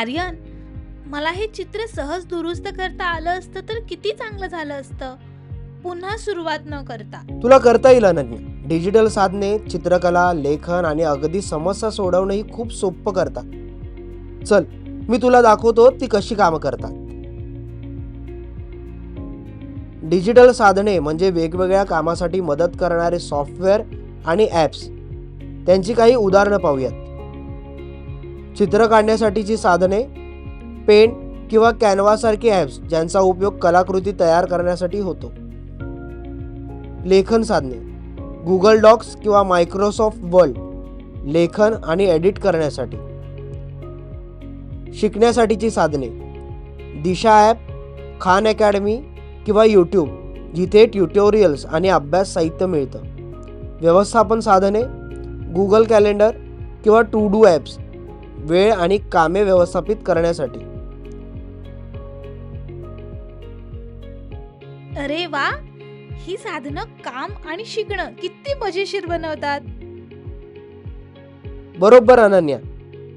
आर्यन, मला हे चित्र सहज दुरुस्त करता आलं असतं तर किती चांगलं झालं असतं, पुन्हा सुरुवात न करता. तुला करता येईल अनन्या. डिजिटल साधने चित्रकला, लेखन आणि अगदी समस्या सोडवणंही खूप सोपं करतात. चल, मी तुला दाखवतो ती कशी कामं करतात. डिजिटल साधने म्हणजे वेगवेगळ्या कामासाठी मदत करणारे सॉफ्टवेअर आणि ॲप्स. त्यांची काही उदाहरणं पाहूयात. चित्र काढण्यासाठीची साधने, पेंट किंवा कॅनव्हासारखी ॲप्स ज्यांचा उपयोग कलाकृती तयार करण्यासाठी होतो. लेखन साधने, गुगल डॉक्स किंवा मायक्रोसॉफ्ट वर्ड लेखन आणि एडिट करण्यासाठी. शिकण्यासाठीची साधने, दिशा ॲप, खान अकॅडमी किंवा यूट्यूब जिथे ट्युटोरियल्स आणि अभ्यास साहित्य मिळतं. व्यवस्थापन साधने, गुगल कॅलेंडर किंवा टू डू ॲप्स वेळ आणि कामे व्यवस्थापित करण्यासाठी. अरे वा, ही साधनं काम आणि शिकणं किती मजेशीर बनवतात. बरोबर अनन्या,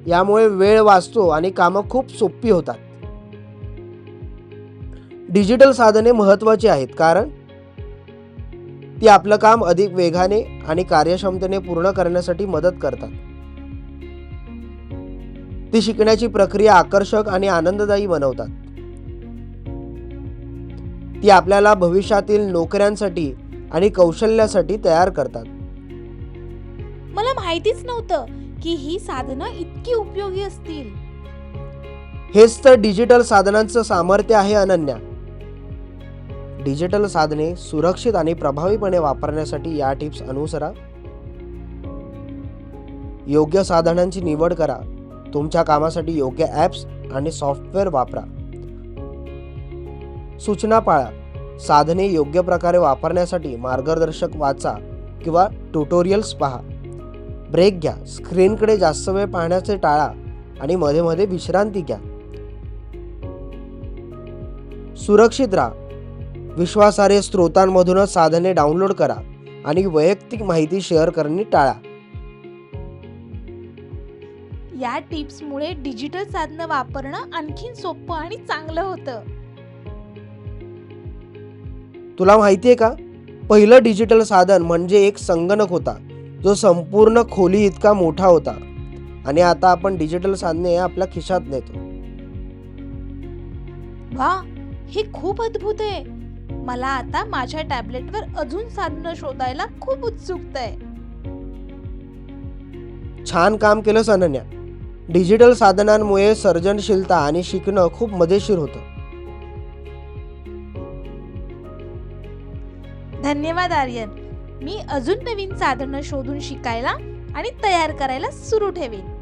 यामुळे वेळ वाचतो आणि कामं खूप सोपी होतात. डिजिटल साधने महत्त्वाची आहेत कारण ती आपलं काम अधिक वेगाने आणि कार्यक्षमतेने पूर्ण करण्यासाठी मदत करतात. ती शिकण्याची प्रक्रिया आकर्षक आणि आनंददायी बनवतात. ती आपल्याला भविष्यातील नोकऱ्यांसाठी आणि कौशल्यासाठी तयार करतात. मला माहितीच नव्हतं की ही साधनं इतकी उपयोगी असतील. हेच तर डिजिटल साधनांचं सामर्थ्य आहे अनन्या. डिजिटल साधने सुरक्षित आणि प्रभावीपणे वापरण्यासाठी या टिप्स अनुसरा. योग्य साधनांची निवड करा. तुमच्या कामासाठी योग्य ॲप्स आणि सॉफ्टवेअर वापरा. सूचना पाळा. साधने योग्य प्रकारे वापरण्यासाठी मार्गदर्शक वाचा किंवा ट्युटोरियल्स पहा. ब्रेक घ्या. स्क्रीनकडे जास्त वेळ पाहण्याचे टाळा आणि मध्ये मध्ये विश्रांती घ्या. सुरक्षित राहा. विश्वासार्ह स्रोतांमधूनच साधने डाउनलोड करा आणि वैयक्तिक माहिती शेअर करणे टाळा. या टिप्समुळे डिजिटल साधनं वापरणं आणखीन सोपं आणि चांगलं होतं. तुला माहिती आहे का, पहिलं डिजिटल साधन म्हणजे एक संगणक होता जो संपूर्ण खोली इतका मोठा होता आणि आता आपण डिजिटल साधने आपल्या खिशात नेतो. वा, हे खूप अद्भुत आहे. मला आता माझ्या टॅबलेटवर अजून साधनं शोधायला खूप उत्सुकता आहे. छान काम केलंस अनन्या. डिजिटल साधनांमुळे सर्जनशीलता आणि शिकणं खूप मजेशीर होतं. धन्यवाद आर्यन. मी अजून नवीन साधनं शोधून शिकायला आणि तयार करायला सुरू ठेवेन.